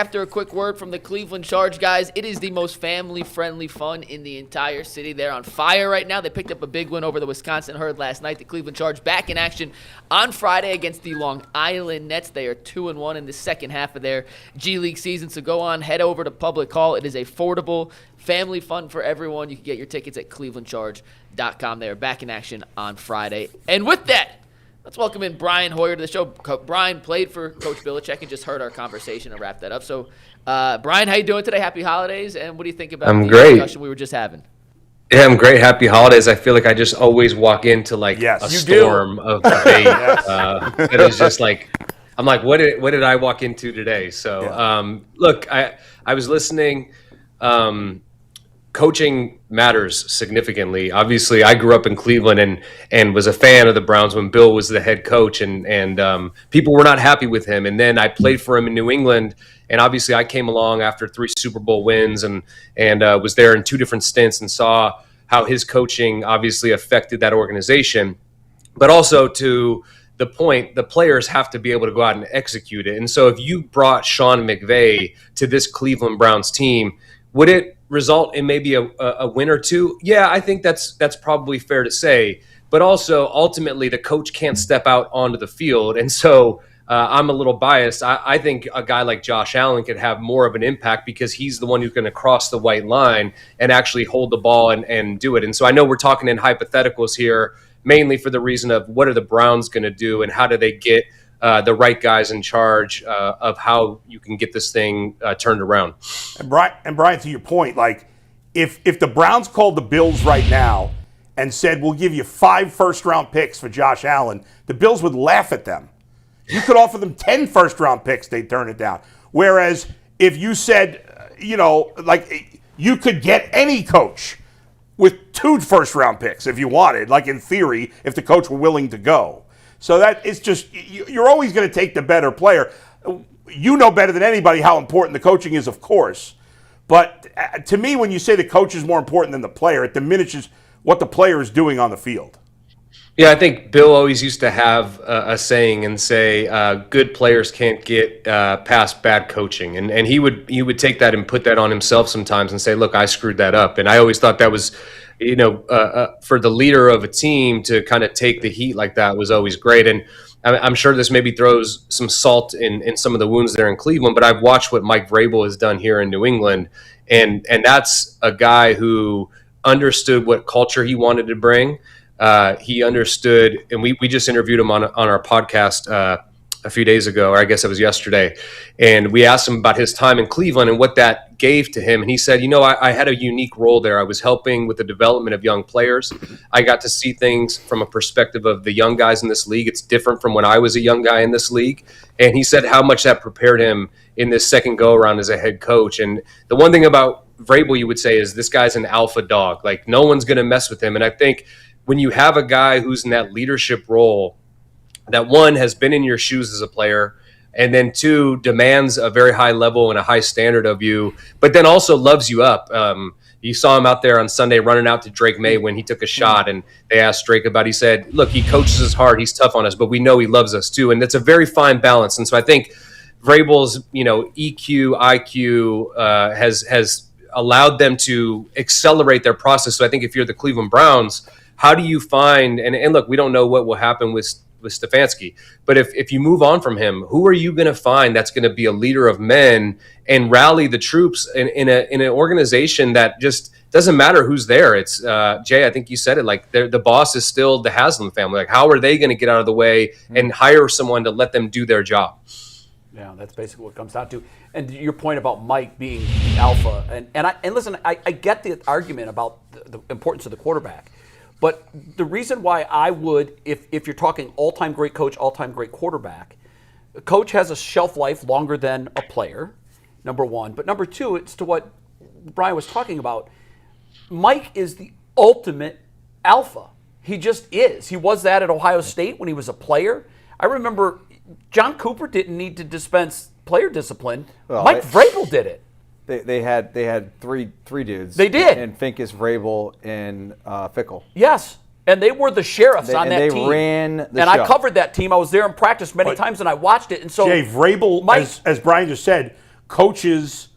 After a quick word from the Cleveland Charge guys, it is the most family-friendly fun in the entire city. They're on fire right now. They picked up a big win over the Wisconsin Herd last night. The Cleveland Charge back in action on Friday against the Long Island Nets. They are 2-1 in the second half of their G League season. So go on, head over to Public Hall. It is affordable, family fun for everyone. You can get your tickets at clevelandcharge.com. They are back in action on Friday. And with that, let's welcome in Brian Hoyer to the show. Brian played for Coach Belichick and just heard our conversation and wrapped that up. So, Brian, how you doing today? Happy holidays, and what do you think about the discussion we were just having? Yeah, I'm great. Happy holidays. I feel like I just always walk into a storm of debate. It is just like, I'm like, what did I walk into today? So, look, I was listening. Coaching matters significantly. Obviously, I grew up in Cleveland and was a fan of the Browns when Bill was the head coach, and people were not happy with him. And then I played for him in New England, and obviously I came along after 3 Super Bowl wins and was there in 2 different stints and saw how his coaching obviously affected that organization. But also to the point, the players have to be able to go out and execute it. And so if you brought Sean McVay to this Cleveland Browns team, would it result in maybe a win or 2? Yeah, I think that's probably fair to say. But also, ultimately, the coach can't step out onto the field. And so I'm a little biased. I think a guy like Josh Allen could have more of an impact because he's the one who's going to cross the white line and actually hold the ball and do it. And so I know we're talking in hypotheticals here, mainly for the reason of what are the Browns going to do and how do they get the right guys in charge of how you can get this thing turned around. And Brian, to your point, like if the Browns called the Bills right now and said, we'll give you 5 first-round picks for Josh Allen, the Bills would laugh at them. You could offer them 10 first-round picks, they'd turn it down. Whereas if you said, you could get any coach with 2 first-round picks if you wanted, like in theory, if the coach were willing to go. So that it's just, you're always going to take the better player. You know better than anybody how important the coaching is, of course. But to me, when you say the coach is more important than the player, it diminishes what the player is doing on the field. Yeah, I think Bill always used to have a saying and say, good players can't get past bad coaching. And he would take that and put that on himself sometimes and say, look, I screwed that up. And I always thought that was, for the leader of a team to kind of take the heat like that was always great. And I'm sure this maybe throws some salt in some of the wounds there in Cleveland, but I've watched what Mike Vrabel has done here in New England. And that's a guy who understood what culture he wanted to bring. He understood, and we just interviewed him on our podcast a few days ago, or I guess it was yesterday, and we asked him about his time in Cleveland and what that gave to him. And he said, I had a unique role there. I was helping with the development of young players. I got to see things from a perspective of the young guys in this league. It's different from when I was a young guy in this league. And he said how much that prepared him in this second go-around as a head coach. And the one thing about Vrabel, you would say, is this guy's an alpha dog. Like, no one's going to mess with him. And I think when you have a guy who's in that leadership role, that 1 has been in your shoes as a player, and then 2 demands a very high level and a high standard of you, but then also loves you up. You saw him out there on Sunday running out to Drake May when he took a shot, and they asked Drake about it. He said, look, he coaches us hard, he's tough on us, but we know he loves us too. And that's a very fine balance. And so I think Vrabel's EQ, IQ has allowed them to accelerate their process. So I think if you're the Cleveland Browns, how do you find, and look, we don't know what will happen with Stefanski, but if you move on from him, who are you going to find that's going to be a leader of men and rally the troops in an organization that just doesn't matter who's there? It's Jay, I think you said it, like the boss is still the Haslam family. Like, how are they going to get out of the way and hire someone to let them do their job? Yeah, that's basically what it comes down to. And your point about Mike being alpha, and listen, I get the argument about the importance of the quarterback. But the reason why I would, if you're talking all-time great coach, all-time great quarterback, a coach has a shelf life longer than a player, number 1. But number 2, it's to what Brian was talking about. Mike is the ultimate alpha. He just is. He was that at Ohio State when he was a player. I remember John Cooper didn't need to dispense player discipline. Well, Mike Vrabel did it. They had three dudes. They did. And Finkus, Vrabel, and Fickle. Yes. And they were the sheriffs on that team. They ran the show. And I covered that team. I was there in practice many times, and I watched it. And so Jay, Vrabel, as Brian just said, coaches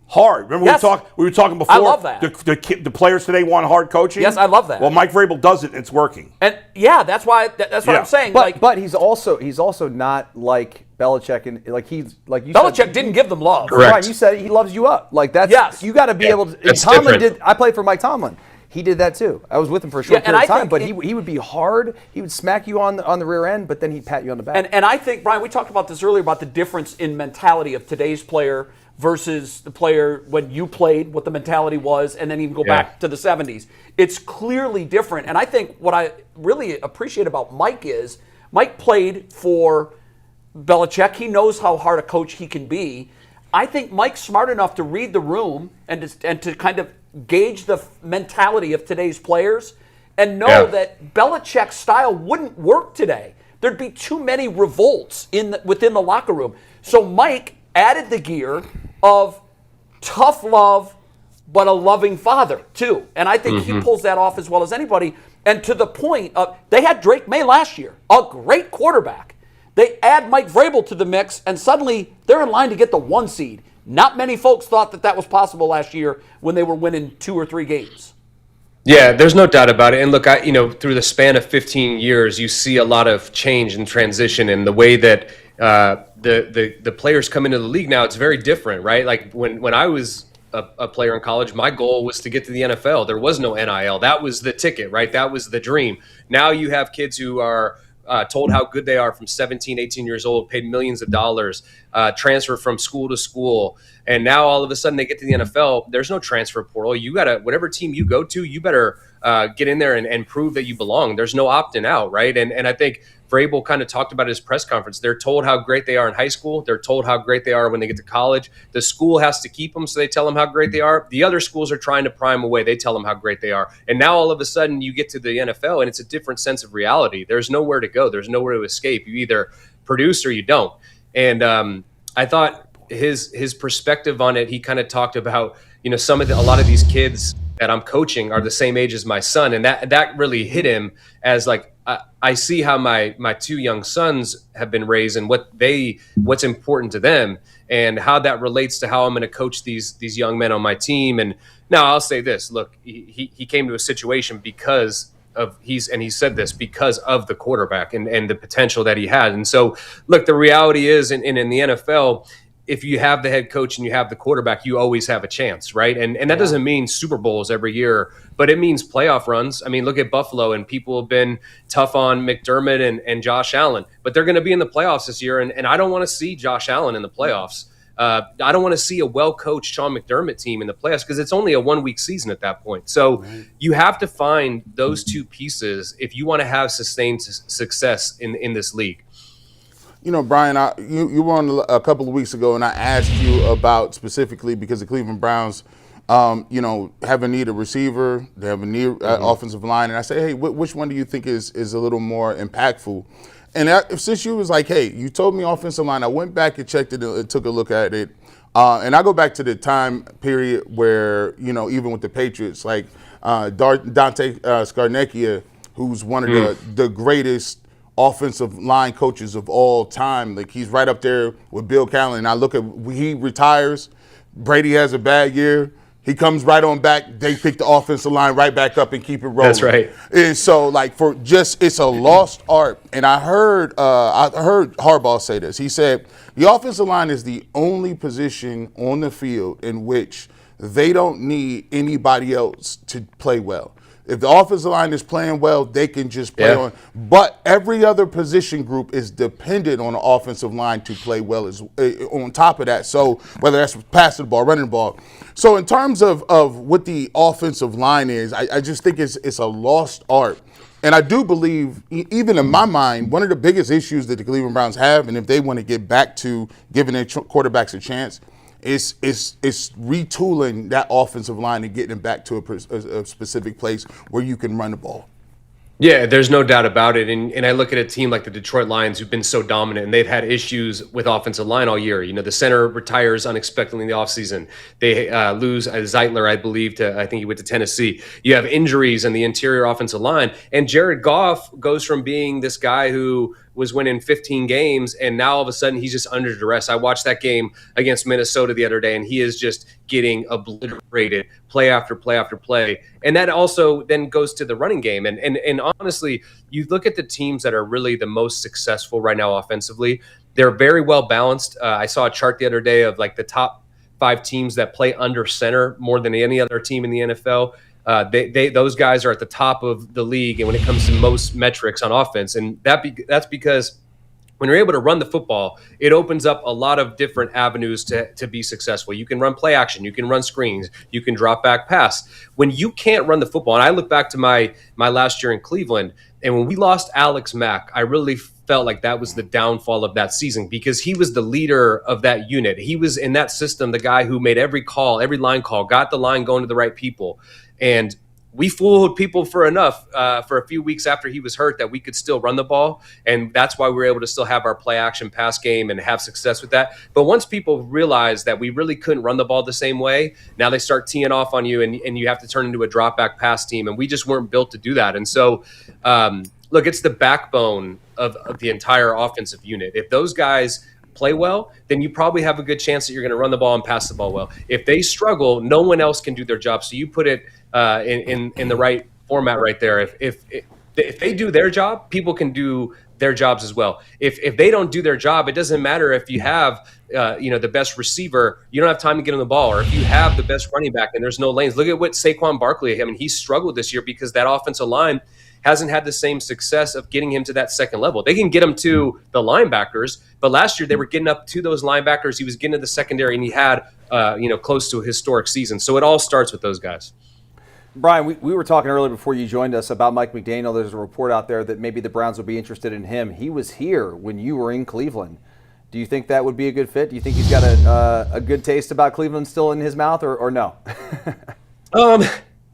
hard. Remember Yes. we were talking before? I love that. The players today want hard coaching? Yes, I love that. Well, Mike Vrabel does it, and it's working. And that's why that's what Yeah. I'm saying. But he's also not like Belichick, and like you Belichick said, didn't give them love. Correct. Right, you said he loves you up. Like that's Yes. you got to be able to. That's Tomlin different. I played for Mike Tomlin. He did that too. I was with him for a short Yeah, and period of I time, but think he would be hard. He would smack you on the rear end, but then he'd pat you on the back. And I think, Brian, we talked about this earlier about the difference in mentality of today's player versus the player when you played, what the mentality was, and then even go back to the 70s. It's clearly different. And I think what I really appreciate about Mike is Mike played for Belichick. He knows how hard a coach he can be. I think Mike's smart enough to read the room and to kind of gauge the mentality of today's players and know that Belichick's style wouldn't work today. There'd be too many revolts within the locker room. So Mike added the gear of tough love, but a loving father too. And I think he pulls that off as well as anybody. And to the point of, they had Drake May last year, a great quarterback. They add Mike Vrabel to the mix, and suddenly they're in line to get the 1 seed. Not many folks thought that was possible last year when they were winning 2 or 3 games. Yeah, there's no doubt about it. And look, through the span of 15 years, you see a lot of change and transition in the way that the players come into the league now. It's very different, right? Like when I was a player in college, my goal was to get to the NFL. There was no NIL. That was the ticket, right? That was the dream. Now you have kids who are told how good they are from 17, 18 years old, paid millions of dollars, transfer from school to school. And now all of a sudden they get to the NFL. There's no transfer portal. You got to, whatever team you go to, you better get in there and prove that you belong. There's no opting out, right? And I think Vrabel kind of talked about his press conference. They're told how great they are in high school. They're told how great they are when they get to college. The school has to keep them, so they tell them how great they are. The other schools are trying to prime away. They tell them how great they are. And now all of a sudden you get to the NFL, and it's a different sense of reality. There's nowhere to go. There's nowhere to escape. You either produce or you don't. And I thought his perspective on it, he kind of talked about, a lot of these kids that I'm coaching are the same age as my son. And that really hit him as like, I see how my 2 young sons have been raised and what's important to them and how that relates to how I'm going to coach these young men on my team. And now I'll say this, look, he came to a situation because of he said this because of the quarterback and the potential that he had. And so look, the reality is in the NFL, if you have the head coach and you have the quarterback, you always have a chance, right? And that doesn't mean Super Bowls every year, but it means playoff runs. I mean, look at Buffalo, and people have been tough on McDermott and Josh Allen, but they're going to be in the playoffs this year, and I don't want to see Josh Allen in the playoffs. I don't want to see a well-coached Sean McDermott team in the playoffs because it's only a 1-week season at that point. So you have to find those 2 pieces if you want to have sustained success in this league. Brian, you were on a couple of weeks ago, and I asked you about specifically because the Cleveland Browns, have a need a receiver, they have a need offensive line, and I say, hey, which one do you think is a little more impactful? And since you was like, hey, you told me offensive line, I went back and checked it and took a look at it, and I go back to the time period where even with the Patriots, like Dante Scarnecchia, who's one of the greatest offensive line coaches of all time. Like he's right up there with Bill Callahan. I look at, he retires, Brady has a bad year, he comes right on back, they pick the offensive line right back up and keep it rolling. That's right. And so it's a lost art. And I heard Harbaugh say this. He said the offensive line is the only position on the field in which they don't need anybody else to play well. If the offensive line is playing well, they can just play on. But every other position group is dependent on the offensive line to play well on top of that. So whether that's passing the ball, running the ball. So in terms of what the offensive line is, I just think it's a lost art. And I do believe, even in my mind, one of the biggest issues that the Cleveland Browns have, and if they want to get back to giving their quarterbacks a chance, it's retooling that offensive line and getting it back to a specific place where you can run the ball. Yeah, there's no doubt about it. And I look at a team like the Detroit Lions who've been so dominant, and they've had issues with offensive line all year. The center retires unexpectedly in the offseason. They lose Zeitler, I believe, I think he went to Tennessee. You have injuries in the interior offensive line. And Jared Goff goes from being this guy who was winning 15 games, and now all of a sudden he's just under duress. I watched that game against Minnesota the other day, and he is just getting obliterated play after play after play. And that also then goes to the running game. And honestly, you look at the teams that are really the most successful right now offensively, they're very well balanced. I saw a chart the other day of like the top 5 teams that play under center more than any other team in the NFL. Those guys are at the top of the league, and when it comes to most metrics on offense, and that's because when you're able to run the football, it opens up a lot of different avenues to be successful. You can run play action, you can run screens, you can drop back pass. When you can't run the football, and I look back to my last year in Cleveland, and when we lost Alex Mack, I really felt like that was the downfall of that season because he was the leader of that unit. He was in that system, the guy who made every call, every line call, got the line going to the right people. And we fooled people for a few weeks after he was hurt that we could still run the ball. And that's why we were able to still have our play action pass game and have success with that. But once people realized that we really couldn't run the ball the same way, now they start teeing off on you and you have to turn into a drop back pass team. And we just weren't built to do that. And so, look, it's the backbone of the entire offensive unit. If those guys play well, then you probably have a good chance that you're going to run the ball and pass the ball well. If they struggle, no one else can do their job. So you put it in the right format right there. If they do their job, people can do their jobs as well. If they don't do their job, it doesn't matter if you have the best receiver, you don't have time to get on the ball, or if you have the best running back and there's no lanes. Look at what Saquon Barkley, I mean, he struggled this year because that offensive line hasn't had the same success of getting him to that second level. They can get him to the linebackers, but last year they were getting up to those linebackers. He was getting to the secondary, and he had close to a historic season. So it all starts with those guys. Brian, we were talking earlier before you joined us about Mike McDaniel. There's a report out there that maybe the Browns would be interested in him. He was here when you were in Cleveland. Do you think that would be a good fit? Do you think he's got a good taste about Cleveland still in his mouth, or no?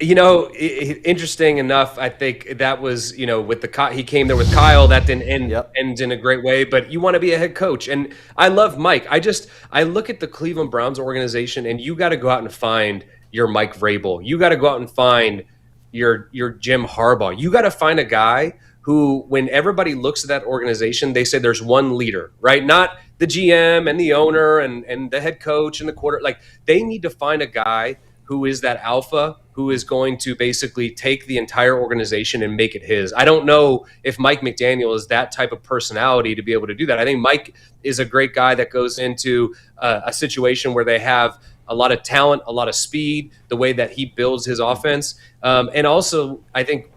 Interesting enough, I think that was, with he came there with Kyle, that didn't end in a great way, but you want to be a head coach. And I love Mike. I look at the Cleveland Browns organization, and you got to go out and find your Mike Vrabel. You got to go out and find your Jim Harbaugh. You got to find a guy who, when everybody looks at that organization, they say there's one leader, right? Not the GM and the owner and the head coach and the quarter. Like, they need to find a guy who is that alpha, who is going to basically take the entire organization and make it his. I don't know if Mike McDaniel is that type of personality to be able to do that. I think Mike is a great guy that goes into a situation where they have a lot of talent, a lot of speed, the way that he builds his offense. And also, I think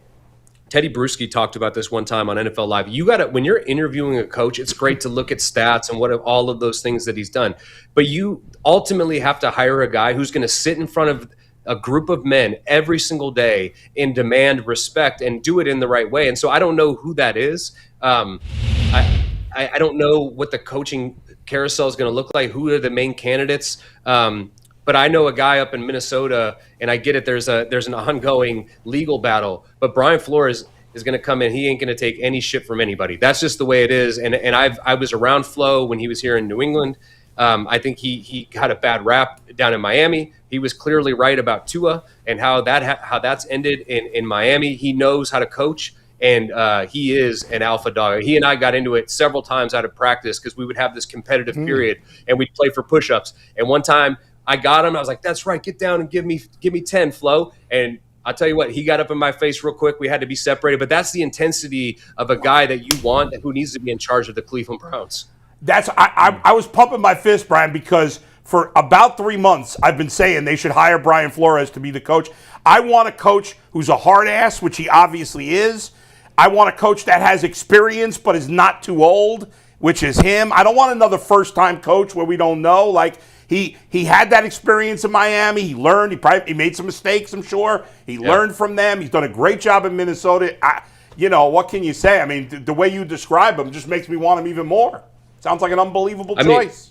Teddy Bruschi talked about this one time on NFL Live. You got to, when you're interviewing a coach, it's great to look at stats and what all of those things that he's done. But you ultimately have to hire a guy who's going to sit in front of a group of men every single day and demand respect and do it in the right way. And so I don't know who that is. I don't know what the coaching carousel is going to look like. Who are the main candidates? But I know a guy up in Minnesota, and I get it. There's an ongoing legal battle. But Brian Flores is going to come in. He ain't going to take any shit from anybody. That's just the way it is. And I was around Flo when he was here in New England. I think he got a bad rap down in Miami. He was clearly right about Tua and how that's ended in Miami. He knows how to coach, and he is an alpha dog. He and I got into it several times out of practice because we would have this competitive period, and we'd play for push-ups. And one time I got him. I was like, "That's right. Get down and give me 10, Flo." And I'll tell you what, he got up in my face real quick. We had to be separated. But that's the intensity of a guy that you want, who needs to be in charge of the Cleveland Browns. I was pumping my fist, Brian, because for about 3 months I've been saying they should hire Brian Flores to be the coach. I want a coach who's a hard ass, which he obviously is. I want a coach that has experience but is not too old, which is him. I don't want another first-time coach where we don't know. Like, he had that experience in Miami. He learned. He made some mistakes, I'm sure. He learned from them. He's done a great job in Minnesota. What can you say? I mean, the way you describe him just makes me want him even more. Sounds like an unbelievable choice.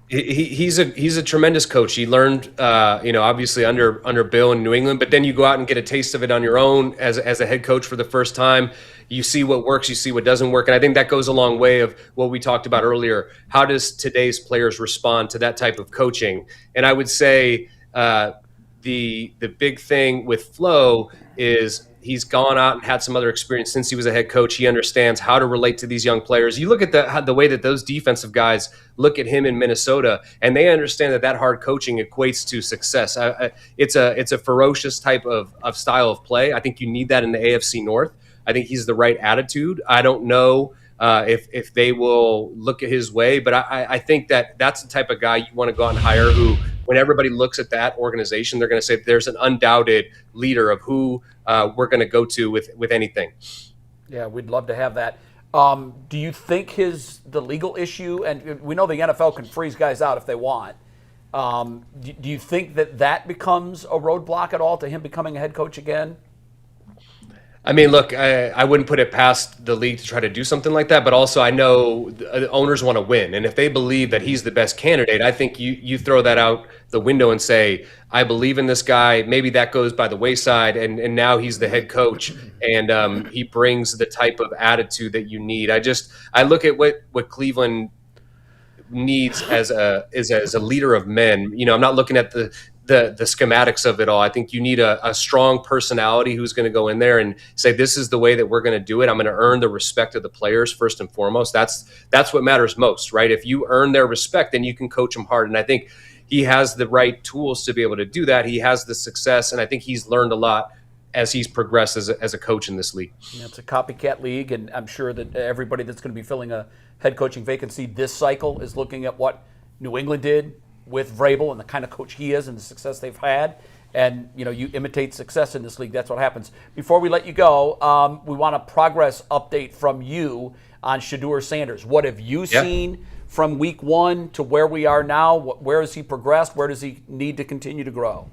He's a tremendous coach. He learned, obviously under Bill in New England, but then you go out and get a taste of it on your own as a head coach for the first time. You see what works, you see what doesn't work. And I think that goes a long way of what we talked about earlier. How does today's players respond to that type of coaching? And I would say the big thing with Flo is He's gone out and had some other experience since he was a head coach. He understands how to relate to these young players. You look at the way that those defensive guys look at him in Minnesota, and they understand that hard coaching equates to success. It's a ferocious type of style of play. I think you need that in the AFC North. I think he's the right attitude. I don't know if they will look at his way, but I think that's the type of guy you want to go out and hire who, when everybody looks at that organization, they're going to say there's an undoubted leader of who we're going to go to with anything. Yeah, we'd love to have that. Do you think the legal issue, and we know the NFL can freeze guys out if they want, do you think that becomes a roadblock at all to him becoming a head coach again? I mean, look, I wouldn't put it past the league to try to do something like that, but also I know the owners want to win. And if they believe that he's the best candidate, I think you throw that out the window and say, I believe in this guy. Maybe that goes by the wayside, and now he's the head coach, and he brings the type of attitude that you need. I look at what Cleveland needs as a leader of men. You know, I'm not looking at the schematics of it all. I think you need a strong personality who's going to go in there and say, this is the way that we're going to do it. I'm going to earn the respect of the players first and foremost. That's what matters most, right? If you earn their respect, then you can coach them hard. And I think he has the right tools to be able to do that. He has the success, and I think he's learned a lot as he's progressed as a coach in this league. Yeah, it's a copycat league, and I'm sure that everybody that's going to be filling a head coaching vacancy this cycle is looking at what New England did with Vrabel and the kind of coach he is and the success they've had. And, you imitate success in this league. That's what happens. Before we let you go, we want a progress update from you on Shedeur Sanders. What have you seen from week one to where we are now? Where has he progressed? Where does he need to continue to grow?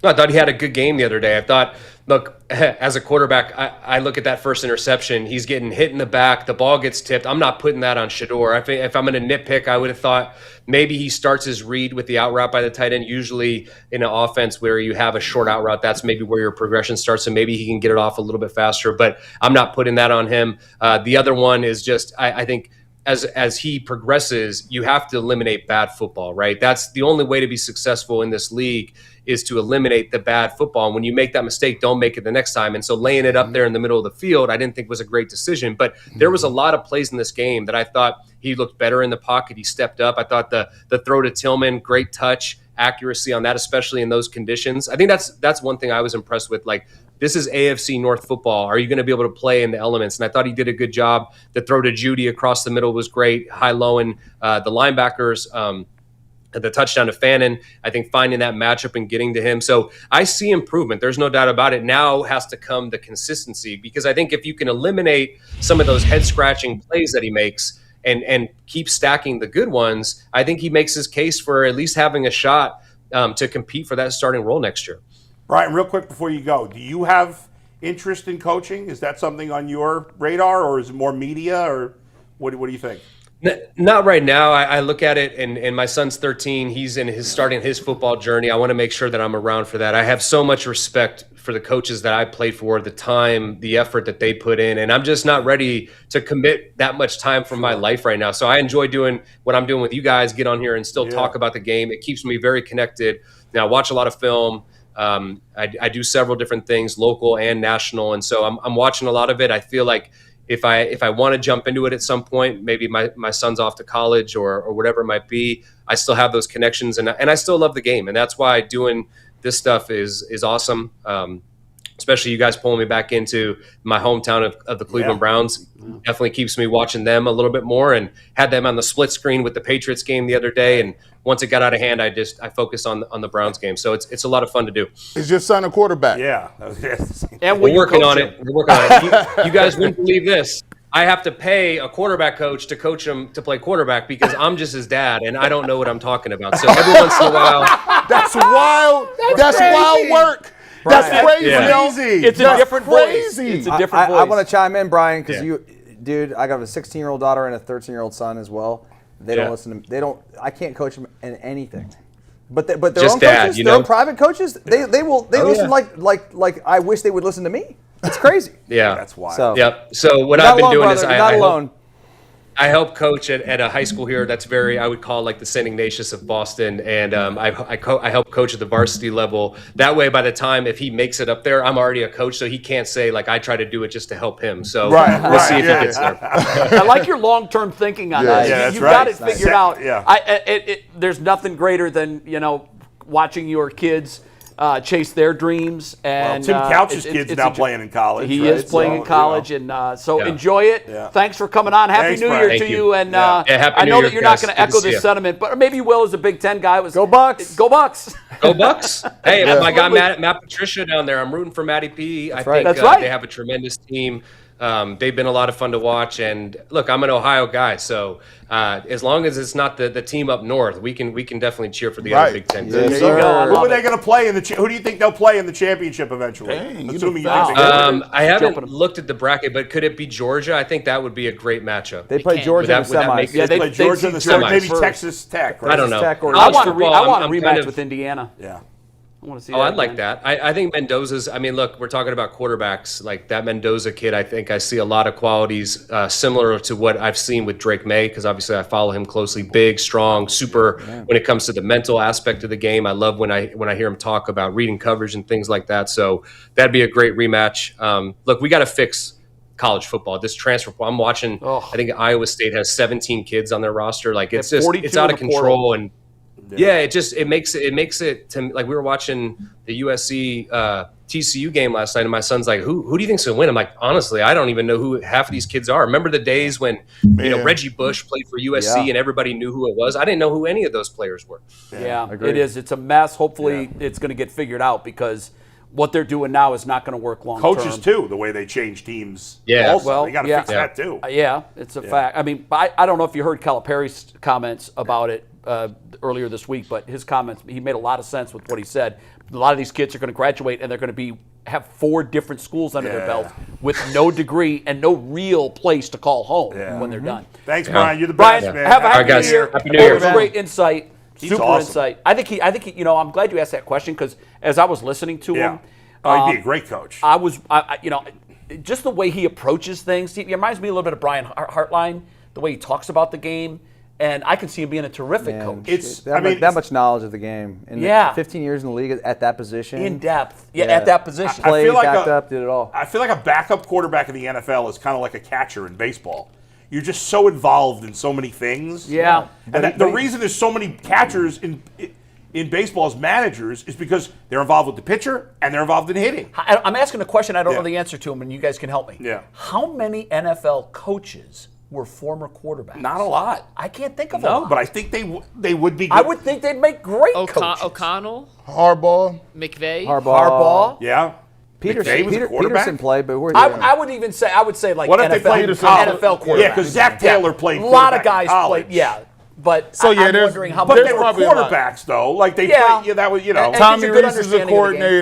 No, I thought he had a good game the other day. I thought, look, as a quarterback, I look at that first interception. He's getting hit in the back. The ball gets tipped. I'm not putting that on Shedeur. If I'm going to nitpick, I would have thought maybe he starts his read with the out route by the tight end. Usually in an offense where you have a short out route, that's maybe where your progression starts, and maybe he can get it off a little bit faster. But I'm not putting that on him. The other one is just, I think, as he progresses, you have to eliminate bad football, right? That's the only way to be successful in this league, is to eliminate the bad football. And when you make that mistake, don't make it the next time. And so laying it up there in the middle of the field, I didn't think was a great decision. But there was a lot of plays in this game that I thought he looked better in the pocket. He stepped up. I thought the throw to Tillman, great touch, accuracy on that, especially in those conditions. I think that's one thing I was impressed with. Like, this is AFC North football. Are you going to be able to play in the elements? And I thought he did a good job. The throw to Judy across the middle was great. High-lowing the linebackers. The touchdown to Fannin, I think finding that matchup and getting to him. So I see improvement. There's no doubt about it. Now has to come the consistency, because I think if you can eliminate some of those head-scratching plays that he makes and keep stacking the good ones, I think he makes his case for at least having a shot to compete for that starting role next year. Brian, real quick before you go, do you have interest in coaching? Is that something on your radar, or is it more media, or what do you think? Not right now. I look at it, and my son's 13. He's starting his football journey. I want to make sure that I'm around for that. I have so much respect for the coaches that I played for, the time, the effort that they put in, and I'm just not ready to commit that much time from my life right now. So I enjoy doing what I'm doing with you guys, get on here and still talk about the game. It keeps me very connected. Now, I watch a lot of film. I do several different things, local and national, and so I'm watching a lot of it. I feel like if I want to jump into it at some point, maybe my son's off to college or whatever it might be, I still have those connections, and I still love the game, and that's why doing this stuff is awesome. Especially you guys pulling me back into my hometown of the Cleveland Browns. Definitely keeps me watching them a little bit more, and had them on the split screen with the Patriots game the other day. And once it got out of hand, I focused on the Browns game. So it's a lot of fun to do. Is your son a quarterback? Yeah. And we're working on it. We're working on it. You guys wouldn't believe this. I have to pay a quarterback coach to coach him to play quarterback, because I'm just his dad and I don't know what I'm talking about. So every once in a while. That's wild. That's wild work. That's crazy. It's a different voice. It's a different voice. I want to chime in, Brian, because dude, I got a 16-year-old daughter and a 13-year-old son as well. They don't listen to. I can't coach them in anything. But their just own dad, coaches, their own private coaches, they listen like I wish they would listen to me. It's crazy. Yeah, that's wild. So, So what I've been doing is not alone. I help coach at a high school here that's very, I would call like the St. Ignatius of Boston, and I help coach at the varsity level. That way, by the time if he makes it up there, I'm already a coach, so he can't say like I try to do it just to help him. So we'll see if he gets there. I like your long-term thinking on that. Yeah, that's You've right. got it figured out. Yeah. There's nothing greater than watching your kids chase their dreams. And Tim Couch's kid's now playing in college. He right? is playing in college, and so enjoy it. Yeah. Thanks for coming on. Happy Thanks, New Brian. Year Thank to you. you. And Happy I New know Year, that you're not guys. going to Good to echo see this ya. sentiment, but maybe you will as a Big Ten guy. Go Bucks! Go Bucks! Go Bucks! Hey, my guy Absolutely. Matt Patricia down there. I'm rooting for Matty P. I right. think That's right. they have a tremendous team. They've been a lot of fun to watch. And look, I'm an Ohio guy, so as long as it's not the team up north, we can definitely cheer for the other Big Ten teams. Yes, sir. Who are they going to play in the? Who do you think they'll play in the championship eventually? Dang, Assuming you you think the I haven't Jumping 'em. looked at the bracket, but could it be Georgia? I think that would be a great matchup. They play can't. Georgia in the Would that make semis. sense? they play they'd Georgia in the see semis, semis maybe first. Texas Tech. Right? I don't know. Tech or- I want a Football, I'm rematch kind of- with Indiana. Yeah. I want to see Oh, that I'd like again. that. I think Mendoza's. I mean, look, we're talking about quarterbacks. Like that Mendoza kid, I think I see a lot of qualities similar to what I've seen with Drake May, because obviously I follow him closely. Big, strong, super. When it comes to the mental aspect of the game, I love when I hear him talk about reading coverage and things like that. So that'd be a great rematch. Look, we got to fix college football. This transfer, I'm watching. Oh. I think Iowa State has 17 kids on their roster. Like it's Yeah, just 42 it's out of in the portal. control and. Yeah, it makes it to like we were watching the USC TCU game last night, and my son's like, "Who do you think's gonna win?" I'm like, honestly, I don't even know who half of these kids are. Remember the days when Reggie Bush played for USC Yeah. and everybody knew who it was? I didn't know who any of those players were. Yeah, agreed. it is. It's a mess. Hopefully, it's going to get figured out because what they're doing now is not going to work long term. Coaches too, the way they change teams. Yeah. Also, Well, they got to yeah. fix that too. Yeah, it's a fact. I mean, I don't know if you heard Calipari's comments about it earlier this week, but his comments, he made a lot of sense with what he said. A lot of these kids are going to graduate and they're going to have 4 different schools under their belt with no degree and no real place to call home when they're done. Thanks, Brian. You're the Brian, best, man. have a All happy right, guys. New Year. Happy New Year. That was great insight. He's Super awesome. insight. I think he. I'm glad you asked that question because as I was listening to Yeah. him, Oh, he'd be a great coach. I just the way he approaches things. He reminds me a little bit of Brian Hartline, the way he talks about the game, and I can see him being a terrific coach. It's that much knowledge of the game. And Yeah. 15 years in the league at that position. In depth, at that position. I Played, feel like backed up, did it all. I feel like a backup quarterback in the NFL is kind of like a catcher in baseball. You're just so involved in so many things. Yeah. And the reason there's so many catchers in baseball as managers is because they're involved with the pitcher and they're involved in hitting. I'm asking a question I don't know Yeah. the answer to, and you guys can help me. Yeah. How many NFL coaches were former quarterbacks? Not a lot. I can't think of a No, lot. but I think they would be good. I would think they'd make great coaches. O'Connell, Harbaugh. McVay. Harbaugh. Yeah. Peterson, McVay was a quarterback? Peterson played, but I would even say like What if they played NFL quarterbacks. Yeah, because Zach Taylor played A lot of quarterback in guys college. played. Yeah, but So, yeah, I'm there's- wondering how But much they were probably a lot. quarterbacks, though. Like they Yeah. played. Yeah, that was And Tommy gives you good Reese is a understanding of the game.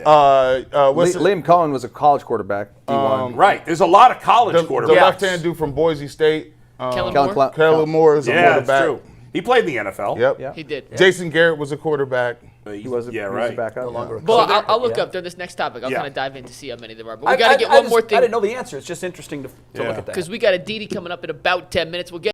coordinator. What's it? Liam Cohen was a college quarterback. D1. Right. There's a lot of college The quarterbacks. left-hand dude from Boise State. Kellen Kellen Moore. Kellen Moore is a Yeah, quarterback. that's true. He played in the NFL. Yep. Yeah. He did. Jason Garrett was a quarterback. He was a, yeah, he was right. a backup. Well, I'll look up during this next topic. I'll Yeah. kind of dive in to see how many there are. But we got to get one more I thing didn't know the answer. It's just interesting to look at that. because we got a DD coming up in about 10 minutes. We'll get